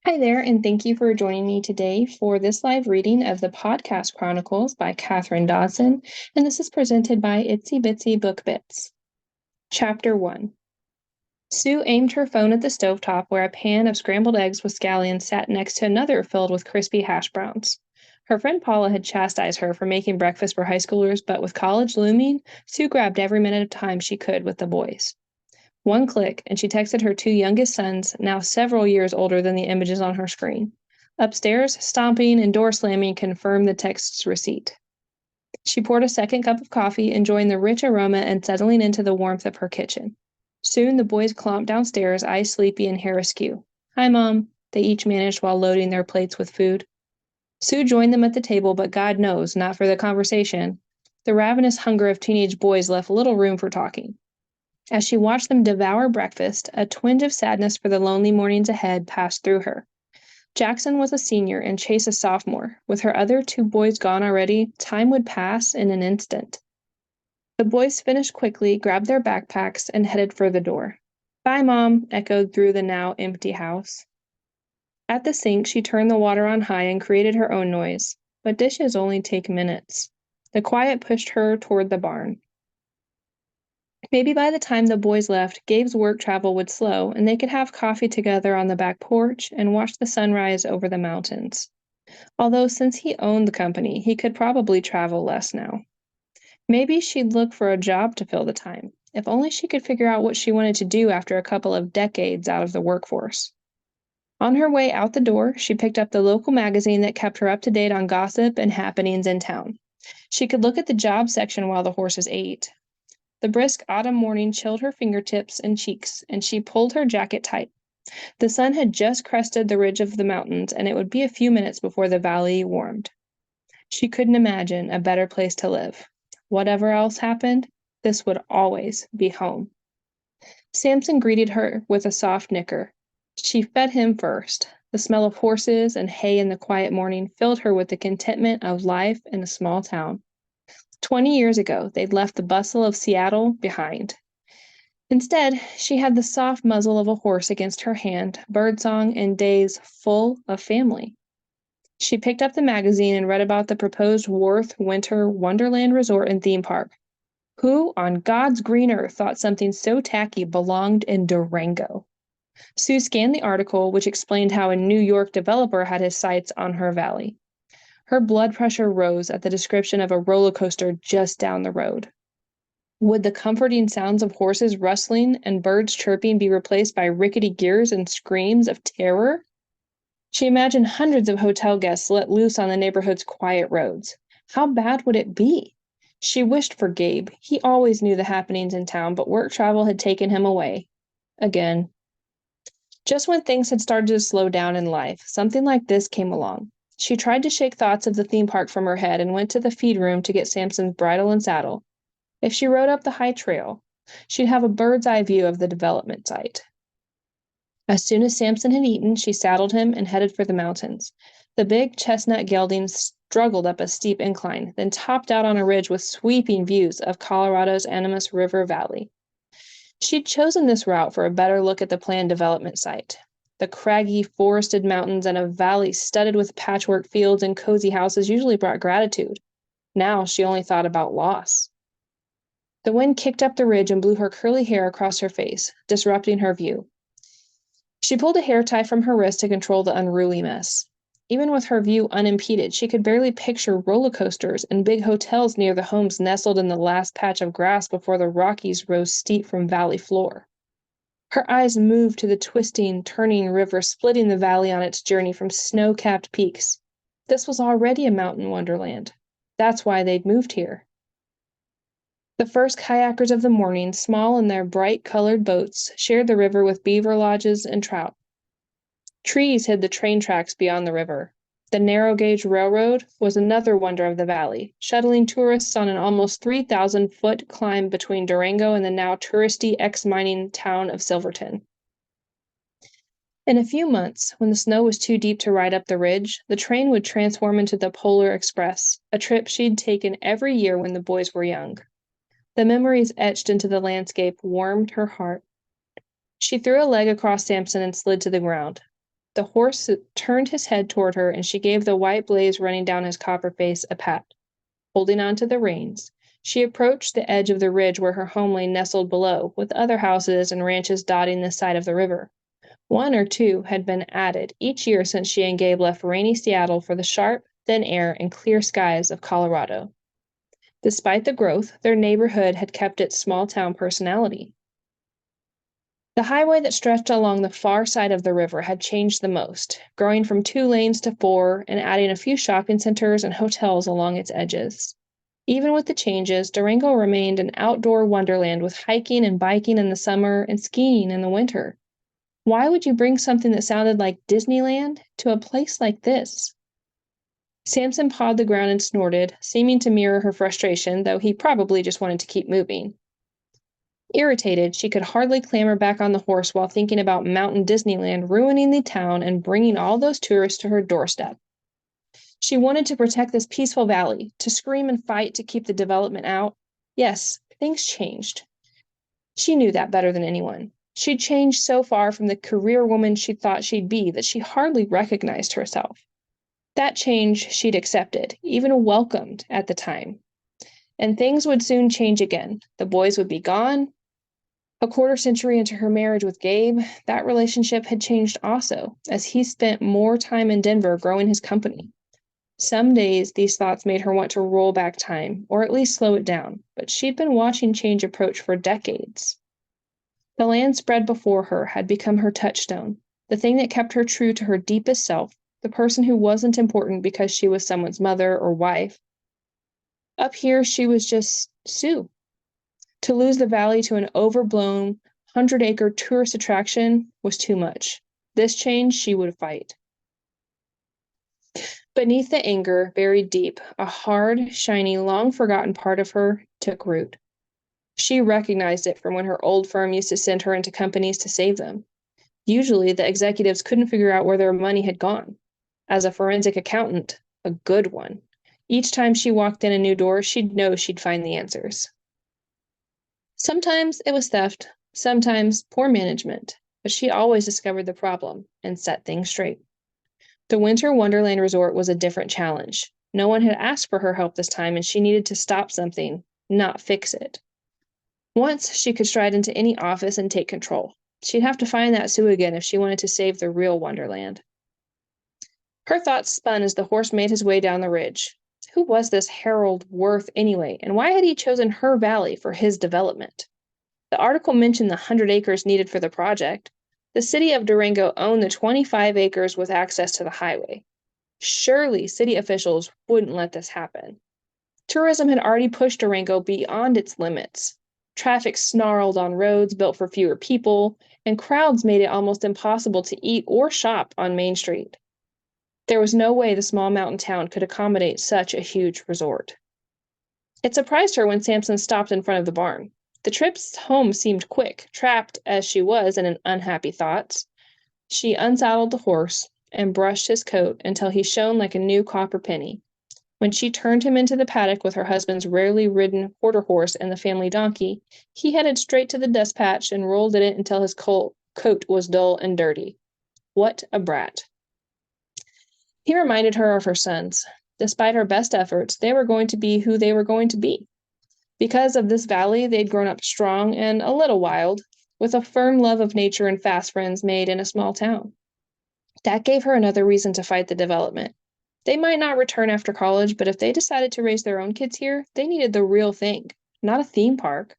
Hi there, and thank you for joining me today for this live reading of the Podcast Chronicles by Kathryn Dodson, and this is presented by Itsy Bitsy Book Bits. Chapter 1. Sue aimed her phone at the stovetop where a pan of scrambled eggs with scallions sat next to another filled with crispy hash browns. Her friend Paula had chastised her for making breakfast for high schoolers, but with college looming, Sue grabbed every minute of time she could with the boys. One click, and she texted her two youngest sons, now several years older than the images on her screen. Upstairs, stomping and door slamming confirmed the text's receipt. She poured a second cup of coffee, enjoying the rich aroma and settling into the warmth of her kitchen. Soon the boys clomped downstairs, eyes sleepy and hair askew. "Hi, Mom," they each managed while loading their plates with food. Sue joined them at the table, but God knows, not for the conversation. The ravenous hunger of teenage boys left little room for talking. As she watched them devour breakfast, a twinge of sadness for the lonely mornings ahead passed through her. Jackson was a senior and Chase a sophomore. With her other two boys gone already, time would pass in an instant. The boys finished quickly, grabbed their backpacks, and headed for the door. "Bye, Mom," echoed through the now empty house. At the sink, she turned the water on high and created her own noise. But dishes only take minutes. The quiet pushed her toward the barn. Maybe by the time the boys left, Gabe's work travel would slow, and they could have coffee together on the back porch and watch the sunrise over the mountains. Although since he owned the company, he could probably travel less now. Maybe she'd look for a job to fill the time, if only she could figure out what she wanted to do after a couple of decades out of the workforce. On her way out the door, she picked up the local magazine that kept her up to date on gossip and happenings in town. She could look at the job section while the horses ate. The brisk autumn morning chilled her fingertips and cheeks, and she pulled her jacket tight. The sun had just crested the ridge of the mountains, and it would be a few minutes before the valley warmed. She couldn't imagine a better place to live. Whatever else happened, this would always be home. Samson greeted her with a soft nicker. She fed him first. The smell of horses and hay in the quiet morning filled her with the contentment of life in a small town. 20 years ago, they'd left the bustle of Seattle behind. Instead, she had the soft muzzle of a horse against her hand, birdsong, and days full of family. She picked up the magazine and read about the proposed Worth Winter Wonderland Resort and Theme Park. Who on God's green earth thought something so tacky belonged in Durango? Sue scanned the article, which explained how a New York developer had his sights on her valley. Her blood pressure rose at the description of a roller coaster just down the road. Would the comforting sounds of horses rustling and birds chirping be replaced by rickety gears and screams of terror? She imagined hundreds of hotel guests let loose on the neighborhood's quiet roads. How bad would it be? She wished for Gabe. He always knew the happenings in town, but work travel had taken him away. Again. Just when things had started to slow down in life, something like this came along. She tried to shake thoughts of the theme park from her head and went to the feed room to get Samson's bridle and saddle. If she rode up the high trail, she'd have a bird's eye view of the development site. As soon as Samson had eaten, she saddled him and headed for the mountains. The big chestnut gelding struggled up a steep incline, then topped out on a ridge with sweeping views of Colorado's Animas River Valley. She'd chosen this route for a better look at the planned development site. The craggy, forested mountains and a valley studded with patchwork fields and cozy houses usually brought gratitude. Now she only thought about loss. The wind kicked up the ridge and blew her curly hair across her face, disrupting her view. She pulled a hair tie from her wrist to control the unruly mess. Even with her view unimpeded, she could barely picture roller coasters and big hotels near the homes nestled in the last patch of grass before the Rockies rose steep from valley floor. Her eyes moved to the twisting, turning river splitting the valley on its journey from snow-capped peaks. This was already a mountain wonderland. That's why they'd moved here. The first kayakers of the morning, small in their bright-colored boats, shared the river with beaver lodges and trout. Trees hid the train tracks beyond the river. The narrow-gauge railroad was another wonder of the valley, shuttling tourists on an almost 3,000-foot climb between Durango and the now touristy ex-mining town of Silverton. In a few months, when the snow was too deep to ride up the ridge, the train would transform into the Polar Express, a trip she'd taken every year when the boys were young. The memories etched into the landscape warmed her heart. She threw a leg across Samson and slid to the ground. The horse turned his head toward her, and she gave the white blaze running down his copper face a pat. Holding on to the reins, she approached the edge of the ridge where her home lay nestled below, with other houses and ranches dotting the side of the river. One or two had been added each year since she and Gabe left rainy Seattle for the sharp, thin air and clear skies of Colorado. Despite the growth, their neighborhood had kept its small-town personality. The highway that stretched along the far side of the river had changed the most, growing from 2 lanes to 4 and adding a few shopping centers and hotels along its edges. Even with the changes, Durango remained an outdoor wonderland with hiking and biking in the summer and skiing in the winter. Why would you bring something that sounded like Disneyland to a place like this? Samson pawed the ground and snorted, seeming to mirror her frustration, though he probably just wanted to keep moving. Irritated, she could hardly clamber back on the horse while thinking about Mountain Disneyland ruining the town and bringing all those tourists to her doorstep. She wanted to protect this peaceful valley, to scream and fight to keep the development out. Yes, things changed. She knew that better than anyone. She'd changed so far from the career woman she thought she'd be that she hardly recognized herself. That change she'd accepted, even welcomed at the time. And things would soon change again. The boys would be gone. A quarter century into her marriage with Gabe, that relationship had changed also, as he spent more time in Denver growing his company. Some days these thoughts made her want to roll back time, or at least slow it down, but she'd been watching change approach for decades. The land spread before her had become her touchstone, the thing that kept her true to her deepest self, the person who wasn't important because she was someone's mother or wife. Up here, she was just Sue. To lose the valley to an overblown, 100-acre tourist attraction was too much. This change she would fight. Beneath the anger, buried deep, a hard, shiny, long-forgotten part of her took root. She recognized it from when her old firm used to send her into companies to save them. Usually, the executives couldn't figure out where their money had gone. As a forensic accountant, a good one, each time she walked in a new door, she'd know she'd find the answers. Sometimes it was theft, sometimes poor management, but she always discovered the problem and set things straight. The Winter Wonderland Resort was a different challenge. No one had asked for her help this time, and she needed to stop something, not fix it. Once she could stride into any office and take control. She'd have to find that Sue again if she wanted to save the real Wonderland. Her thoughts spun as the horse made his way down the ridge. Who was this Harold Worth anyway, and why had he chosen her valley for his development? The article mentioned the 100 acres needed for the project. The city of Durango owned the 25 acres with access to the highway. Surely city officials wouldn't let this happen. Tourism had already pushed Durango beyond its limits. Traffic snarled on roads built for fewer people, and crowds made it almost impossible to eat or shop on Main Street. There was no way the small mountain town could accommodate such a huge resort. It surprised her when Samson stopped in front of the barn. The trip home seemed quick, trapped as she was in unhappy thoughts. She unsaddled the horse and brushed his coat until he shone like a new copper penny. When she turned him into the paddock with her husband's rarely ridden quarter horse and the family donkey, he headed straight to the dust patch and rolled in it until his coat was dull and dirty. What a brat. He reminded her of her sons. Despite her best efforts, they were going to be who they were going to be. Because of this valley, they'd grown up strong and a little wild, with a firm love of nature and fast friends made in a small town. That gave her another reason to fight the development. They might not return after college, but if they decided to raise their own kids here, they needed the real thing, not a theme park.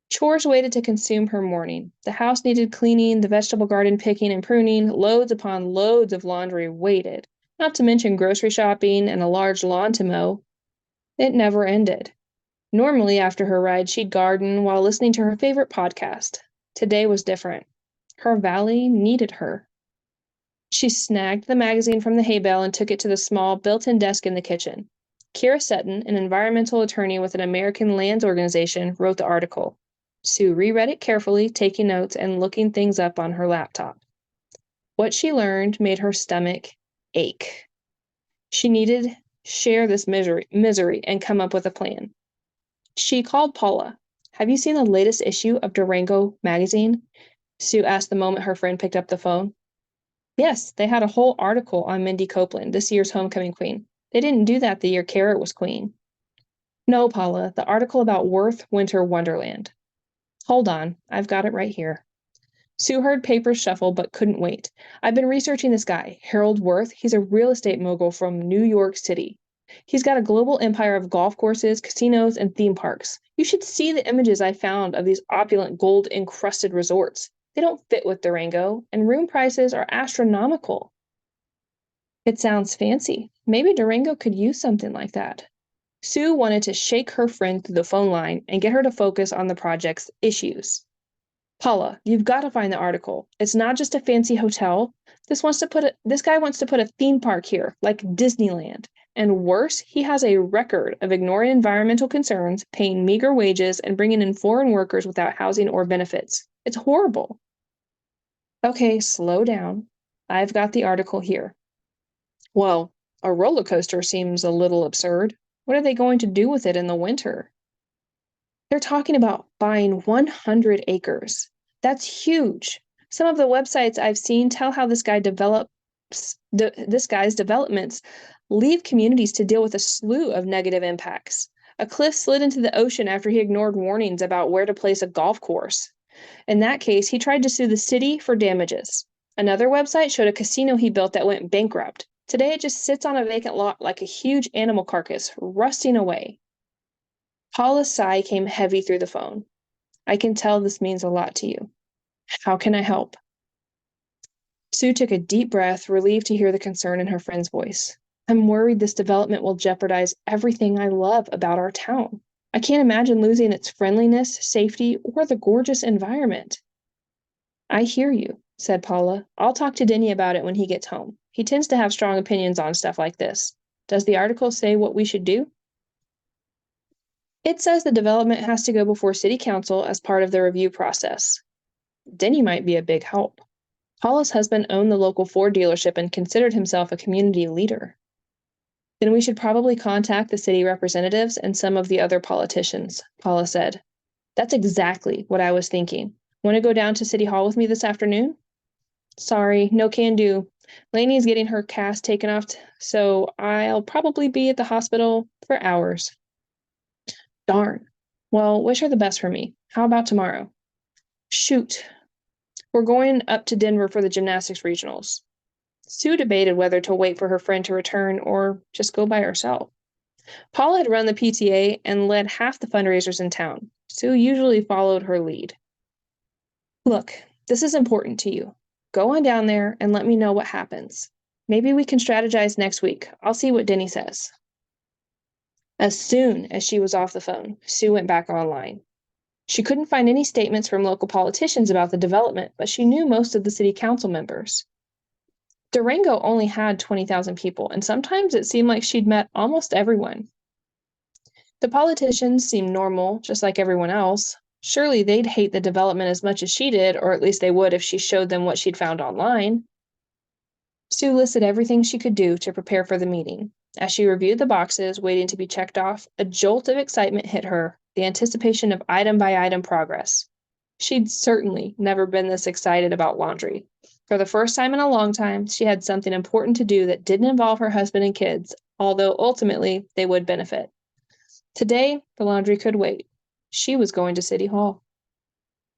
Chores waited to consume her morning. The house needed cleaning, the vegetable garden picking and pruning, loads upon loads of laundry waited, not to mention grocery shopping and a large lawn to mow. It never ended. Normally, after her ride, she'd garden while listening to her favorite podcast. Today was different. Her valley needed her. She snagged the magazine from the hay bale and took it to the small, built-in desk in the kitchen. Kira Sutton, an environmental attorney with an American lands organization, wrote the article. Sue reread it carefully, taking notes and looking things up on her laptop. What she learned made her stomach ache. She needed to share this misery and come up with a plan. She called Paula. "Have you seen the latest issue of Durango magazine?" Sue asked the moment her friend picked up the phone. Yes, they had a whole article on Mindy Copeland, this year's homecoming queen. They didn't do that the year Carrot was queen. No, Paula, the article about Worth Winter Wonderland. Hold on, I've got it right here. Sue heard papers shuffle but couldn't wait. I've been researching this guy, Harold Worth. He's a real estate mogul from New York City. He's got a global empire of golf courses, casinos, and theme parks. You should see the images I found of these opulent gold-encrusted resorts. They don't fit with Durango, and room prices are astronomical. It sounds fancy. Maybe Durango could use something like that. Sue wanted to shake her friend through the phone line and get her to focus on the project's issues. Paula, you've got to find the article. It's not just a fancy hotel. This guy wants to put a theme park here, like Disneyland. And worse, he has a record of ignoring environmental concerns, paying meager wages, and bringing in foreign workers without housing or benefits. It's horrible. Okay, slow down. I've got the article here. Well, a roller coaster seems a little absurd. What are they going to do with it in the winter? They're talking about buying 100 acres. That's huge. Some of the websites I've seen tell how this guy's developments leave communities to deal with a slew of negative impacts. A cliff slid into the ocean after he ignored warnings about where to place a golf course. In that case, he tried to sue the city for damages. Another website showed a casino he built that went bankrupt. Today it just sits on a vacant lot like a huge animal carcass, rusting away. Paula's sigh came heavy through the phone. I can tell this means a lot to you. How can I help? Sue took a deep breath, relieved to hear the concern in her friend's voice. I'm worried this development will jeopardize everything I love about our town. I can't imagine losing its friendliness, safety, or the gorgeous environment. I hear you, said Paula. I'll talk to Denny about it when he gets home. He tends to have strong opinions on stuff like this. Does the article say what we should do? It says the development has to go before City Council as part of the review process. Denny might be a big help. Paula's husband owned the local Ford dealership and considered himself a community leader. Then we should probably contact the city representatives and some of the other politicians, Paula said. That's exactly what I was thinking. Want to go down to City Hall with me this afternoon? Sorry, no can do. Lainey's getting her cast taken off, so I'll probably be at the hospital for hours. Darn. Well, wish her the best for me. How about tomorrow? Shoot. We're going up to Denver for the gymnastics regionals. Sue debated whether to wait for her friend to return or just go by herself. Paula had run the PTA and led half the fundraisers in town. Sue usually followed her lead. Look, this is important to you. Go on down there and let me know what happens. Maybe we can strategize next week. I'll see what Denny says. As soon as she was off the phone, Sue went back online. She couldn't find any statements from local politicians about the development, but she knew most of the city council members. Durango only had 20,000 people, and sometimes it seemed like she'd met almost everyone. The politicians seemed normal, just like everyone else. Surely they'd hate the development as much as she did, or at least they would if she showed them what she'd found online. Sue listed everything she could do to prepare for the meeting. As she reviewed the boxes waiting to be checked off, a jolt of excitement hit her, the anticipation of item-by-item progress. She'd certainly never been this excited about laundry. For the first time in a long time, she had something important to do that didn't involve her husband and kids, although ultimately they would benefit. Today, the laundry could wait. She was going to City Hall.